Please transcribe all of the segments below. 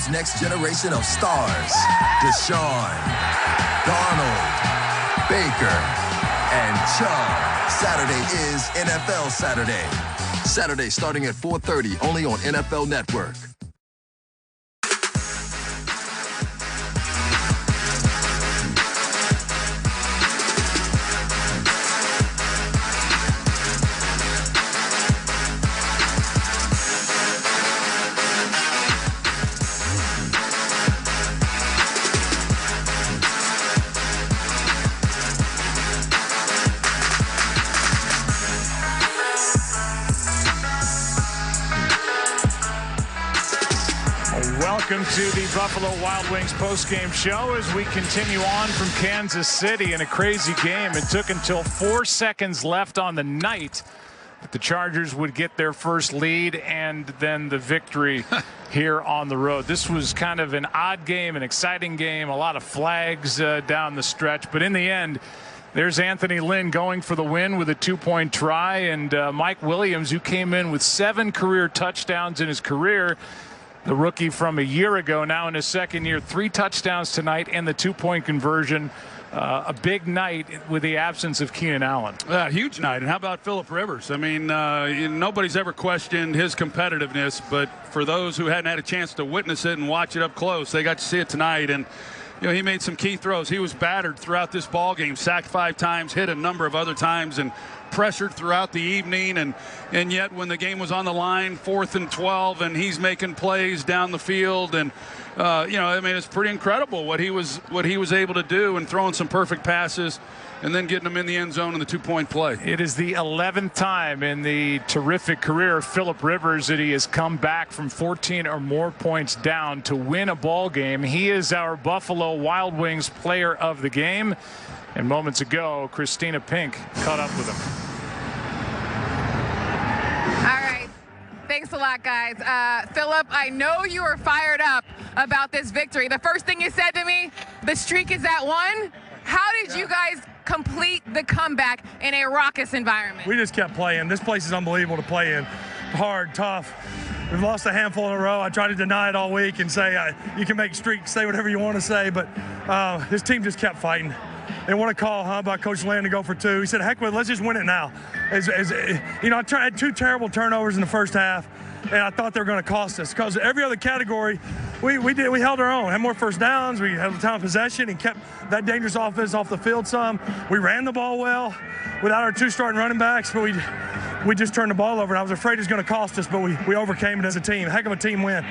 game's next generation of stars. Deshaun, Darnold, Baker, and Chubb. Saturday is NFL Saturday. Saturday starting at 4:30, only on NFL Network. Welcome to the Buffalo Wild Wings postgame show as we continue on from Kansas City in a crazy game. It took until 4 seconds left on the night that the Chargers would get their first lead and then the victory here on the road. This was kind of an odd game, an exciting game, a lot of flags down the stretch. But in the end, there's Anthony Lynn going for the win with a 2-point try. And Mike Williams, who came in with 7 career touchdowns in his career, the rookie from a year ago, now in his second year, 3 touchdowns tonight and the 2-point conversion. A big night with the absence of Keenan Allen. Huge night. And how about Phillip Rivers? I mean, nobody's ever questioned his competitiveness, but for those who hadn't had a chance to witness it and watch it up close, they got to see it tonight. And he made some key throws. He was battered throughout this ball game, sacked 5 times, hit a number of other times, and pressured throughout the evening. And yet when the game was on the line, 4th and 12, and he's making plays down the field, and I mean, it's pretty incredible what he was able to do, and throwing some perfect passes and then getting them in the end zone in the 2-point play. It is the 11th time in the terrific career of Phillip Rivers that he has come back from 14 or more points down to win a ball game. He is our Buffalo Wild Wings player of the game. And moments ago, Christina Pink caught up with him. All right. Thanks a lot, guys. Phillip, I know you are fired up about this victory. The first thing you said to me, the streak is at 1. How did you guys complete the comeback in a raucous environment? We just kept playing. This place is unbelievable to play in. Hard, tough. We've lost a handful in a row. I tried to deny it all week and say you can make streaks, say whatever you want to say, but this team just kept fighting. They want a call, by Coach Land to go for 2. He said, heck with it, let's just win it now. I had 2 terrible turnovers in the first half, and I thought they were going to cost us because every other category, we held our own. Had more first downs. We had a time of possession and kept that dangerous offense off the field some. We ran the ball well without our 2 starting running backs, but we just turned the ball over, and I was afraid it was going to cost us, but we overcame it as a team. Heck of a team win.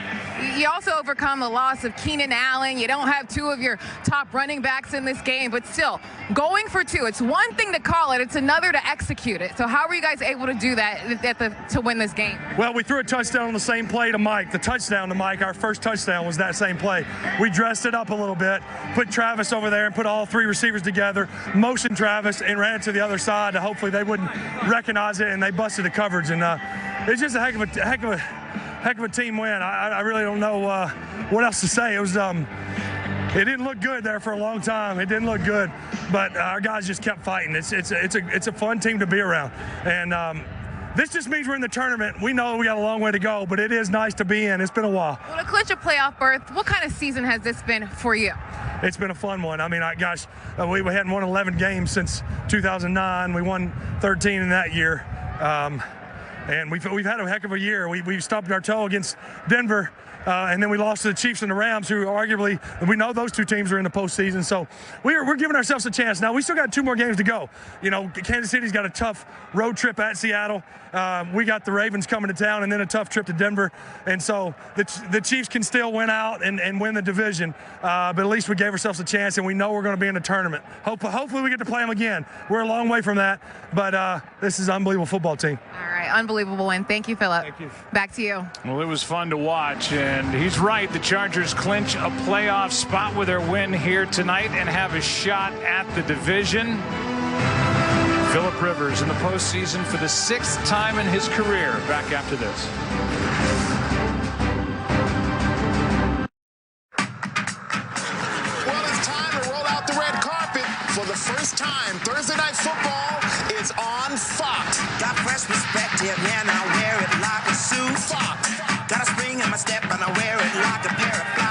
You also overcome the loss of Keenan Allen. You don't have 2 of your top running backs in this game, but still, going for 2, it's one thing to call it, it's another to execute it. So how were you guys able to do that to win this game? Well, we threw a touchdown on the same play to Mike. The touchdown to Mike, our first touchdown, was that same play. We dressed it up a little bit, put Travis over there and put all 3 receivers together, motioned Travis, and ran it to the other side to hopefully they wouldn't recognize it, and they busted the coverage. And it's just a heck of a team win. I really don't know what else to say. It was it didn't look good there for a long time. It didn't look good, but our guys just kept fighting. It's a fun team to be around, and this just means we're in the tournament. We know we got a long way to go, but it is nice to be in. It's been a while. Well, to clinch a playoff berth, what kind of season has this been for you? It's been a fun one. I mean, we hadn't won 11 games since 2009. We won 13 in that year. And we've had a heck of a year. We stubbed our toe against Denver, and then we lost to the Chiefs and the Rams, who arguably, we know those 2 teams are in the postseason. So we're giving ourselves a chance. Now, we still got 2 more games to go. Kansas City's got a tough road trip at Seattle. We got the Ravens coming to town and then a tough trip to Denver. And so the Chiefs can still win out and win the division. But at least we gave ourselves a chance, and we know we're going to be in the tournament. Hopefully we get to play them again. We're a long way from that, but this is an unbelievable football team. All right, unbelievable win. Thank you, Phillip. Thank you. Back to you. Well, it was fun to watch, and he's right. The Chargers clinch a playoff spot with their win here tonight and have a shot at the division. Phillip Rivers in the postseason for the 6th time in his career. Back after this. Well, it's time to roll out the red carpet. For the first time, Thursday Night Football is on Fox. Got fresh perspective, and I wear it like a suit. Fox. Got a spring in my step, and I wear it like a pair of flies.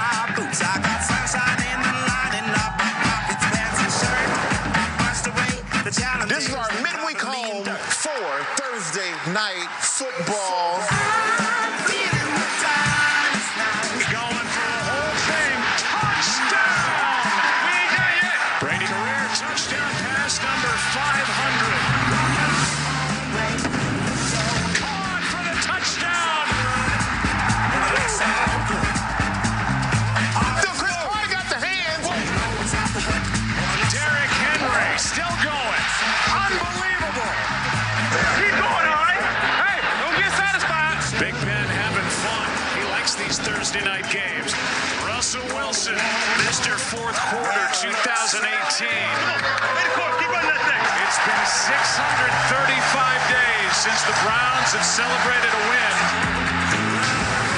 night games. Russell Wilson, Mr. Fourth Quarter 2018. It's been 635 days since the Browns have celebrated a win.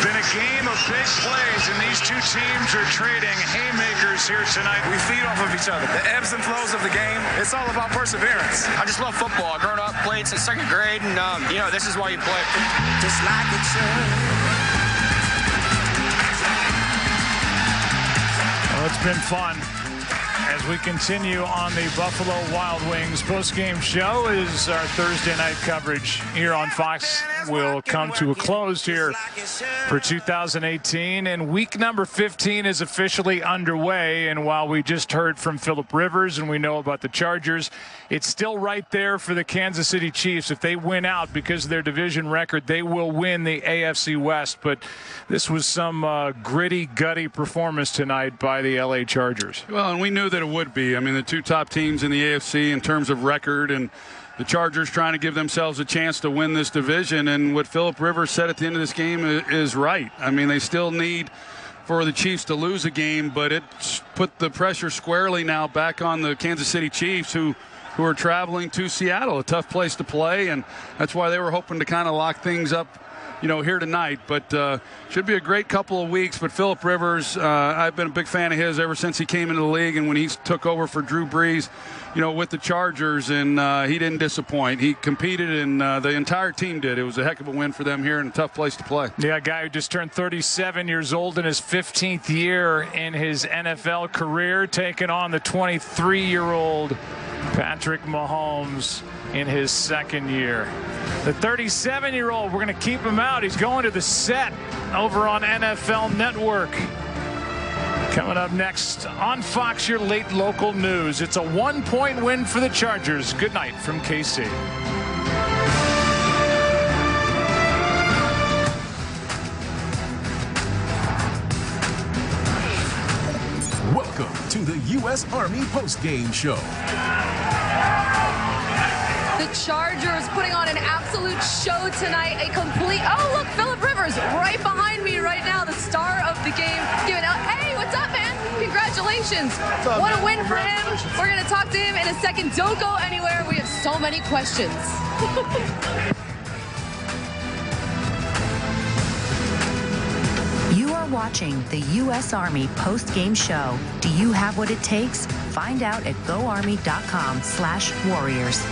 Been a game of big plays, and these two teams are trading haymakers here tonight. We feed off of each other. The ebbs and flows of the game, it's all about perseverance. I just love football. Growing up, played since second grade, and, this is why you play. Just like it should. Well, it's been fun. As we continue on the Buffalo Wild Wings postgame show, as our Thursday night coverage here on Fox will come to a close here for 2018. And week number 15 is officially underway. And while we just heard from Philip Rivers and we know about the Chargers, it's still right there for the Kansas City Chiefs. If they win out because of their division record, they will win the AFC West. But this was some gritty, gutty performance tonight by the LA Chargers. Well, and we knew that it would be. I mean, the two top teams in the AFC in terms of record, and the Chargers trying to give themselves a chance to win this division. And what Philip Rivers said at the end of this game is right. I mean, they still need for the Chiefs to lose a game, but it put the pressure squarely now back on the Kansas City Chiefs, who are traveling to Seattle, a tough place to play, and that's why they were hoping to kind of lock things up, here tonight. But should be a great couple of weeks. But Philip Rivers, I've been a big fan of his ever since he came into the league and when he took over for Drew Brees, with the Chargers, and he didn't disappoint. He competed, and the entire team did. It was a heck of a win for them here and a tough place to play. Yeah, a guy who just turned 37 years old in his 15th year in his NFL career, taking on the 23-year-old Patrick Mahomes in his second year. The 37-year-old, we're going to keep him out. He's going to the set over on NFL Network. Coming up next on Fox, your late local news. It's a 1-point win for the Chargers. Good night from KC. Welcome to the U.S. Army postgame show. The Chargers putting on an absolute show tonight. Oh, look, Philip Rivers right behind me right now, the star of the game. Giving out, hey, what's up, man? Congratulations. What a win for him. We're going to talk to him in a second. Don't go anywhere. We have so many questions. You are watching the U.S. Army post-game show. Do you have what it takes? Find out at goarmy.com/warriors.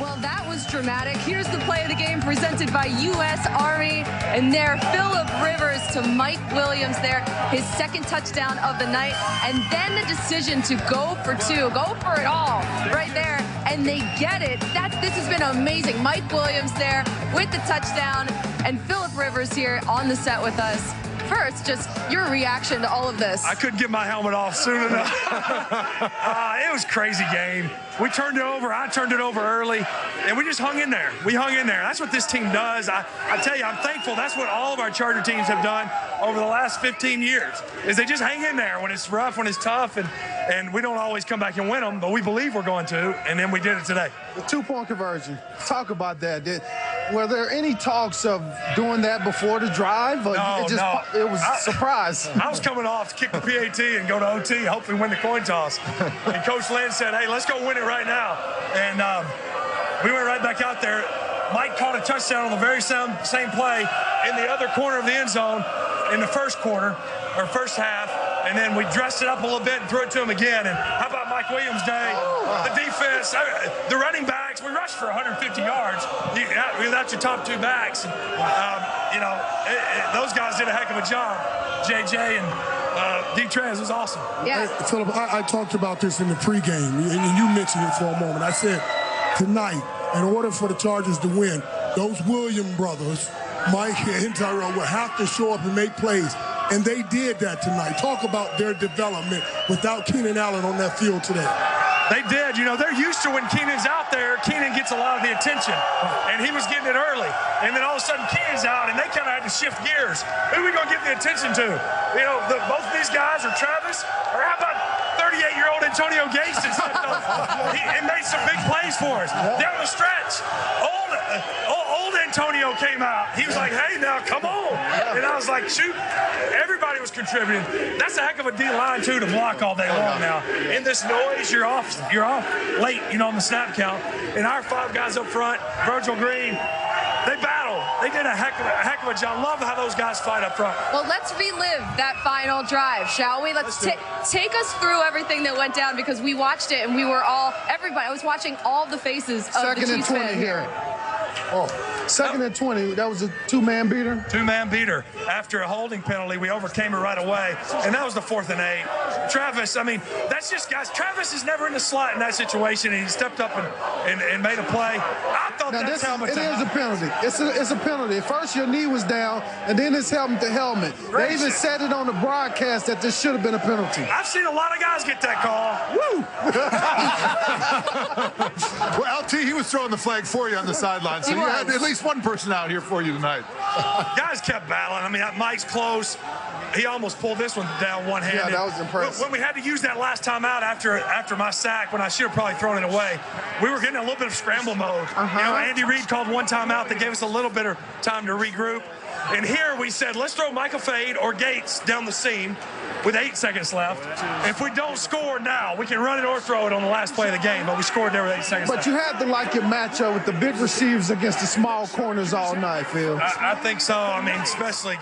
Well, that was dramatic. Here's the play of the game presented by U.S. Army. And there, Philip Rivers to Mike Williams there, his second touchdown of the night. And then the decision to go for two, go for it all right there. And they get it. This has been amazing. Mike Williams there with the touchdown, and Philip Rivers here on the set with us. First, just your reaction to all of this. I couldn't get my helmet off soon enough. It was a crazy game. We turned it over. I turned it over early, and we just hung in there. We hung in there. That's what this team does. I tell you, I'm thankful. That's what all of our Charger teams have done over the last 15 years, is they just hang in there when it's rough, when it's tough, and we don't always come back and win them, but we believe we're going to, and then we did it today. The two-point conversion. Talk about that. Were there any talks of doing that before the drive? Or No. It was a surprise. I was coming off to kick the PAT and go to OT, hopefully win the coin toss. And Coach Lynn said, hey, let's go win it right now. And we went right back out there. Mike caught a touchdown on the very same play in the other corner of the end zone in the first quarter, or first half. And then we dressed it up a little bit and threw it to him again. And how about Mike Williams' day? The defense, the running backs, we rushed for 150 yards without your top two backs. Those guys did a heck of a job. JJ and D-Trez was awesome. Yeah. Hey, Philip, I talked about this in the pregame, and you mentioned it for a moment. I said, tonight, in order for the Chargers to win, those Williams brothers, Mike and Tyrell, will have to show up and make plays. And they did that tonight. Talk about their development without Keenan Allen on that field today. They did. They're used to when Keenan's out there, Keenan gets a lot of the attention. And he was getting it early. And then all of a sudden Keenan's out, and they kind of had to shift gears. Who are we going to give the attention to? Both of these guys, or Travis, or how about 38-year-old Antonio Gates that stepped up and made some big plays for us down the stretch. Old Antonio came out. He was like, hey, now, come on. And I was like, shoot. Everybody was contributing. That's a heck of a D-line, too, to block all day long now. In this noise, you're off late, on the snap count. And our 5 guys up front, Virgil Green, they battled. They did a heck of a job. Love how those guys fight up front. Well, let's relive that final drive, shall we? Let's take us through everything that went down, because we watched it and we were everybody. I was watching all the faces of the Chiefs fans here. Oh, 2nd and 20. That was a 2-man beater? 2-man beater. After a holding penalty, we overcame it right away, and that was the 4th and 8. Travis, I mean, that's just, guys, Travis is never in the slot in that situation, and he stepped up and made a play. I thought that's helmet to helmet. It is a penalty. It's a penalty. First, your knee was down, and then it's helmet to helmet. They even said it on the broadcast that this should have been a penalty. I've seen a lot of guys get that call. Woo! Well, LT, he was throwing the flag for you on the sideline, so you had at least one person out here for you tonight. Guys kept battling. I mean, Mike's close. He almost pulled this one down one-handed. Yeah, that was impressive. When we had to use that last time out after my sack, when I should have probably thrown it away, we were getting a little bit of scramble mode. Andy Reid called one timeout that gave us a little bit of time to regroup. And here we said, let's throw Michael Fade or Gates down the seam with 8 seconds left. If we don't score now, we can run it or throw it on the last play of the game, but we scored there with 8 seconds left. But you had to like your matchup with the big receivers against the small corners all night, Phil. I think so. I mean, especially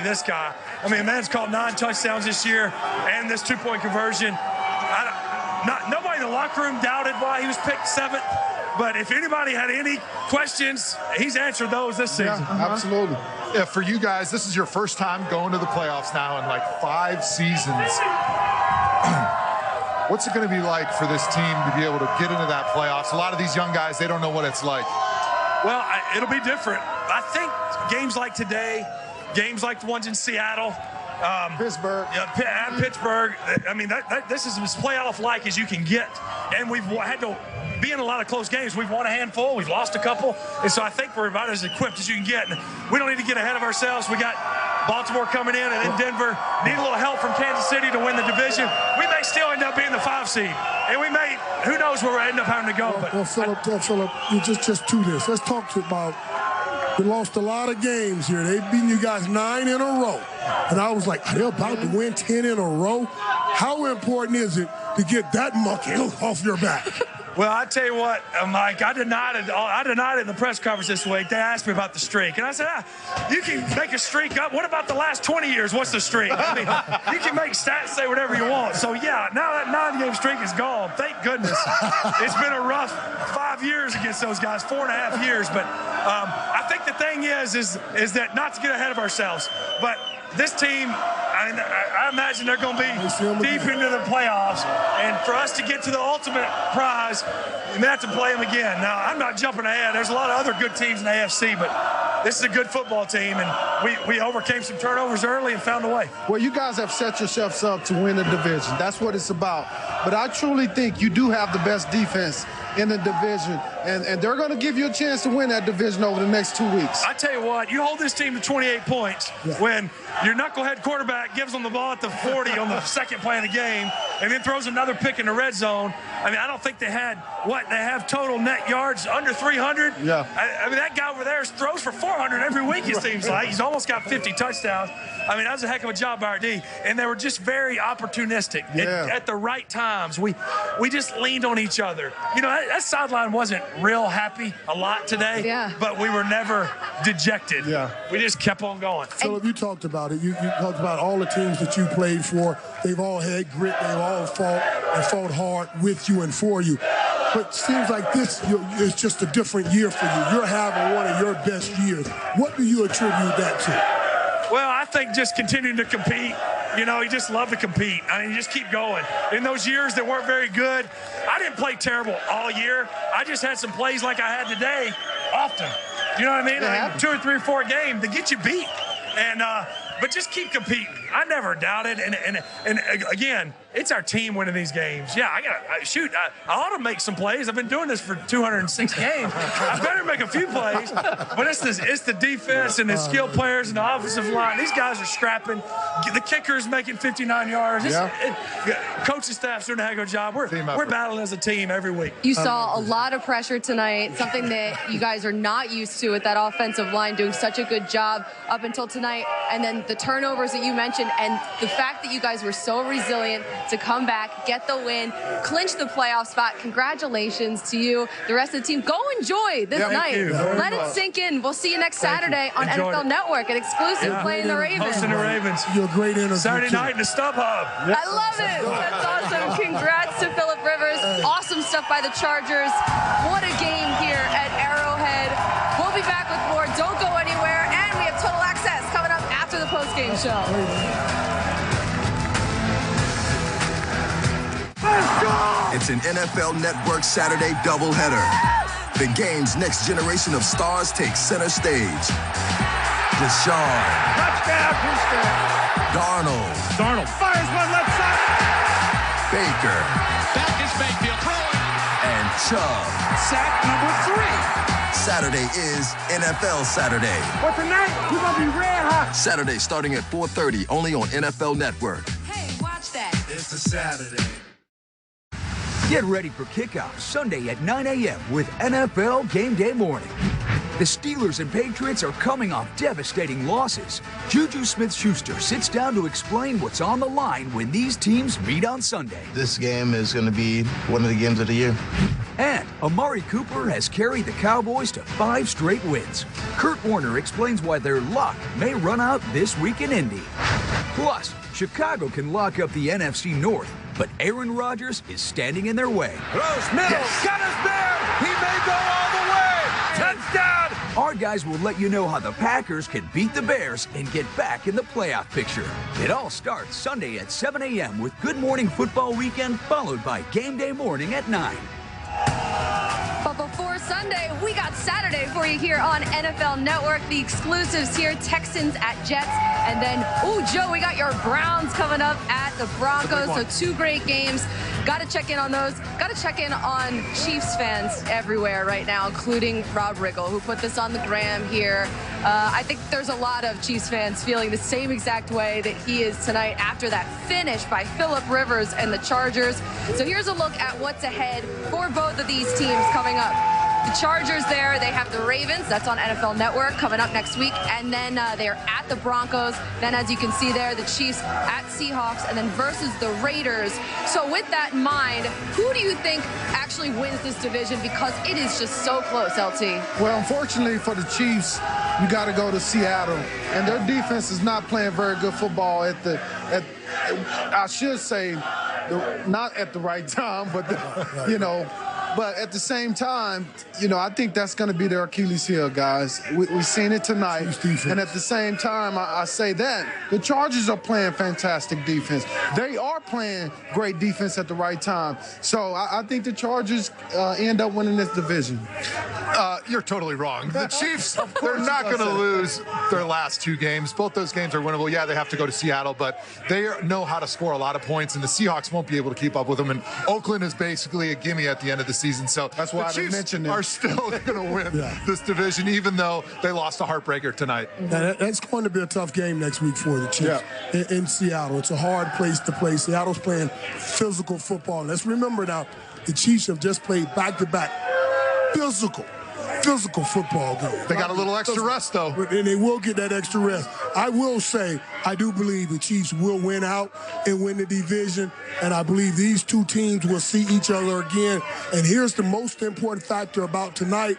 this guy. I mean, man's caught 9 touchdowns this year and this 2-point conversion. Nobody in the locker room doubted why he was picked 7th. But if anybody had any questions, he's answered those this season. Yeah, absolutely. Yeah, for you guys, this is your first time going to the playoffs now in like 5 seasons. What's it going to be like for this team to be able to get into that playoffs? A lot of these young guys, they don't know what it's like. Well, it'll be different. I think games like today, games like the ones in Seattle, Pittsburgh. Yeah, and Pittsburgh. I mean, this is as playoff-like as you can get. And we've had to be in a lot of close games. We've won a handful. We've lost a couple. And so I think we're about as equipped as you can get. And we don't need to get ahead of ourselves. We got Baltimore coming in, and then Denver. Need a little help from Kansas City to win the division. We may still end up being the 5 seed. And we may, who knows where we'll end up having to go. Well, Philip, you just to this. Let's talk about, we lost a lot of games here. They've beaten you guys 9 in a row. And I was like, are they about to win 10 in a row? How important is it to get that monkey off your back? Well, I tell you what, Mike, I denied it in the press conference this week. They asked me about the streak. And I said, you can make a streak up. What about the last 20 years? What's the streak? I mean, you can make stats say whatever you want. So, yeah, now that 9-game streak is gone. Thank goodness. It's been a rough 5 years against those guys, 4.5 years. But I think the thing is that not to get ahead of ourselves, but this team, I imagine they're going to be deep into the playoffs. And for us to get to the ultimate prize, we may have to play them again. Now, I'm not jumping ahead. There's a lot of other good teams in the AFC, but this is a good football team, and we overcame some turnovers early and found a way. Well, you guys have set yourselves up to win the division. That's what it's about. But I truly think you do have the best defense in the division, and they're going to give you a chance to win that division over the next 2 weeks. I tell you what, you hold this team to 28 points when your knucklehead quarterback gives them the ball at the 40 on the second play of the game and then throws another pick in the red zone. I mean, I don't think they have total net yards under 300. Yeah. I mean, that guy over there throws for 400 every week, it seems like. He's almost got 50 touchdowns. I mean, that was a heck of a job by our D. And they were just very opportunistic at the right times. We just leaned on each other. You know, that sideline wasn't real happy a lot today, but we were never dejected. Yeah. We just kept on going. Philip, you talked about it. You talked about all the teams that you played for. They've all had grit. They've all fought hard with you and for you. But it seems like this is just a different year for you. You're having one of your best years. What do you attribute that to? Well, I think just continuing to compete. You know, you just love to compete. I mean, you just keep going. In those years that weren't very good, I didn't play terrible all year. I just had some plays like I had today often. You know what I mean? 2 or 3 or 4 games to get you beat. And but just keep competing. I never doubted, and again, it's our team winning these games. Yeah, I ought to make some plays. I've been doing this for 206 games. I better make a few plays, but it's the defense and the skilled players and the offensive line. These guys are scrapping. The kicker's making 59 yards. Coaching staff's doing a heck of a job. We're battling as a team every week. You saw a lot of pressure tonight, something that you guys are not used to with that offensive line doing such a good job up until tonight. And then the turnovers that you mentioned and the fact that you guys were so resilient to come back, get the win, clinch the playoff spot. Congratulations to you, the rest of the team. Go enjoy this night. Let it sink in. We'll see you next Saturday on NFL Network, an exclusive playing the Ravens. Hosting the Ravens. You're a great interview. Saturday night in the StubHub. I love it. That's awesome. Congrats to Philip Rivers. Awesome stuff by the Chargers. What a game here at Arrowhead. We'll be back with more. Don't go anywhere. And we have Total Access coming up after the postgame show. It's an NFL Network Saturday doubleheader. The game's next generation of stars takes center stage. Deshaun. Touchdown, Darnold fires one left side. Baker. Back is Mayfield throwing. And Chubb. Sack number 3. Saturday is NFL Saturday. But tonight, we're going to be red hot. Saturday starting at 4:30, only on NFL Network. Hey, watch that. It's a Saturday. Get ready for kickoff Sunday at 9 a.m. with NFL Game Day Morning. The Steelers and Patriots are coming off devastating losses. Juju Smith-Schuster sits down to explain what's on the line when these teams meet on Sunday. This game is going to be one of the games of the year. And Amari Cooper has carried the Cowboys to 5 straight wins. Kurt Warner explains why their luck may run out this week in Indy. Plus, Chicago can lock up the NFC North, but Aaron Rodgers is standing in their way. Close, middle, got us there. He may go all the way. Touchdown. Our guys will let you know how the Packers can beat the Bears and get back in the playoff picture. It all starts Sunday at 7 a.m. with Good Morning Football Weekend, followed by Game Day Morning at 9. But before Sunday, we got Saturday for you here on NFL Network. The exclusives here, Texans at Jets. And then, Joe, we got your Browns coming up at the Broncos. So 2 great games. Got to check in on those. Got to check in on Chiefs fans everywhere right now, including Rob Riggle, who put this on the gram here. I think there's a lot of Chiefs fans feeling the same exact way that he is tonight after that finish by Philip Rivers and the Chargers. So here's a look at what's ahead for both of these teams coming up. The Chargers there, they have the Ravens. That's on NFL Network coming up next week. And then they're at the Broncos. Then, as you can see there, the Chiefs at Seahawks and then versus the Raiders. So with that in mind, who do you think actually wins this division? Because it is just so close, LT. Well, unfortunately for the Chiefs, you got to go to Seattle. And their defense is not playing very good football I should say, not at the right time, but, But at the same time, I think that's going to be their Achilles heel, guys. We've seen it tonight. And at the same time, I say that the Chargers are playing fantastic defense. They are playing great defense at the right time. So I think the Chargers end up winning this division. You're totally wrong. The Chiefs, they're not going to lose their last 2 games. Both those games are winnable. Yeah, they have to go to Seattle, but they know how to score a lot of points, and the Seahawks won't be able to keep up with them. And Oakland is basically a gimme at the end of the season. So that's why the Chiefs are still going to win this division, even though they lost a heartbreaker tonight. That's going to be a tough game next week for the Chiefs in Seattle. It's a hard place to play. Seattle's playing physical football. Let's remember now, the Chiefs have just played back-to-back physical football game. They got a little extra rest, though. And they will get that extra rest. I will say, I do believe the Chiefs will win out and win the division, and I believe these 2 teams will see each other again. And here's the most important factor about tonight.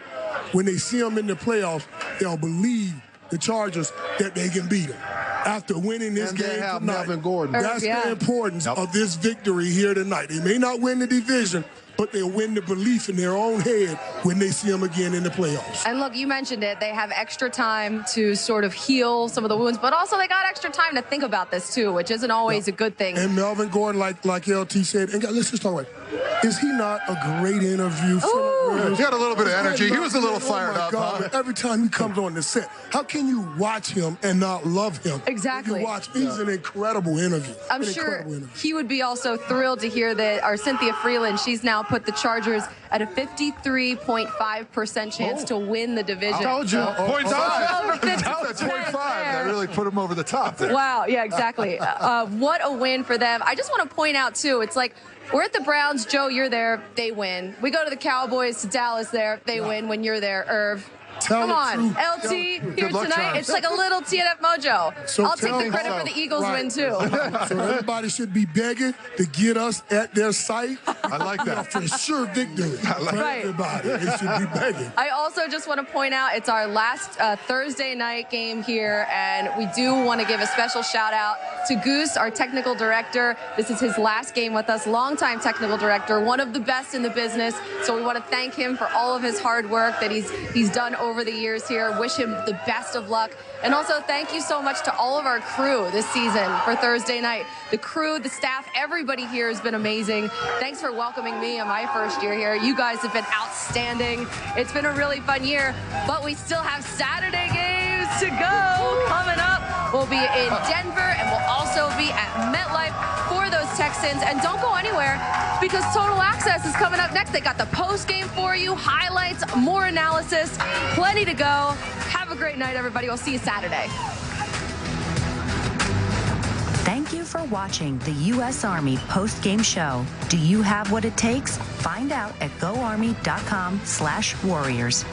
When they see them in the playoffs, they'll believe the Chargers that they can beat them. After winning this game tonight, Gordon. That's the importance of this victory here tonight. They may not win the division, but they'll win the belief in their own head when they see them again in the playoffs. And look, you mentioned it. They have extra time to sort of heal some of the wounds, but also they got extra time to think about this too, which isn't always a good thing. And Melvin Gordon, like LT said, and let's just talk about it. Is he not a great interview? He had a little bit of energy. He was a little fired up. God, every time he comes on the set, how can you watch him and not love him? Exactly. He's an incredible interview. I'm sure he would be also thrilled to hear that our Cynthia Freeland, she's now put the Chargers at a 53.5% chance to win the division. I told you. Points over 50%. That's 0.5. That really put him over the top there. Wow. Yeah, exactly. What a win for them. I just want to point out, too, it's like, we're at the Browns. Joe, you're there. They win. We go to the Cowboys, to Dallas there. They win when you're there, Irv. Come on, LT here tonight. It's like a little TNF mojo. So I'll take the credit for the Eagles win, too. So everybody should be begging to get us at their site. I like that. For sure victory. For everybody. They should be begging. I also just want to point out it's our last Thursday night game here, and we do want to give a special shout out to Goose, our technical director. This is his last game with us, longtime technical director, one of the best in the business. So we want to thank him for all of his hard work that he's done over the years here. Wish him the best of luck. And also thank you so much to all of our crew this season for Thursday night. The crew, the staff, everybody here has been amazing. Thanks for welcoming me on my first year here. You guys have been outstanding. It's been a really fun year, but we still have Saturday games to go coming up. We'll be in Denver, and we'll also be at MetLife for those Texans. And don't go anywhere, because Total Access is coming up next. They got the post game for you, highlights, more analysis, plenty to go. Have a great night, everybody. We'll see you Saturday. Thank you for watching the U.S. Army post-game show. Do you have what it takes? Find out at GoArmy.com/warriors.